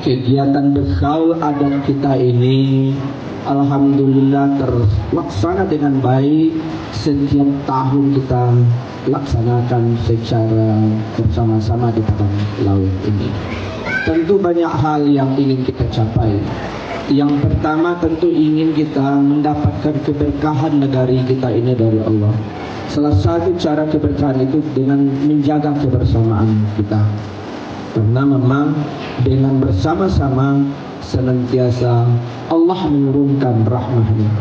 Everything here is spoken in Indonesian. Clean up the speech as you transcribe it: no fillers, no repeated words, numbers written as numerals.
Kegiatan bergaul adat kita ini alhamdulillah terlaksana dengan baik. Setiap tahun kita laksanakan secara bersama-sama di Padang Lawen ini. Tentu banyak hal yang ingin kita capai. Yang pertama tentu ingin kita mendapatkan keberkahan negari kita ini dari Allah. Salah satu cara keberkahan itu dengan menjaga kebersamaan kita. Karena memang dengan bersama-sama senantiasa Allah menurunkan rahmatnya.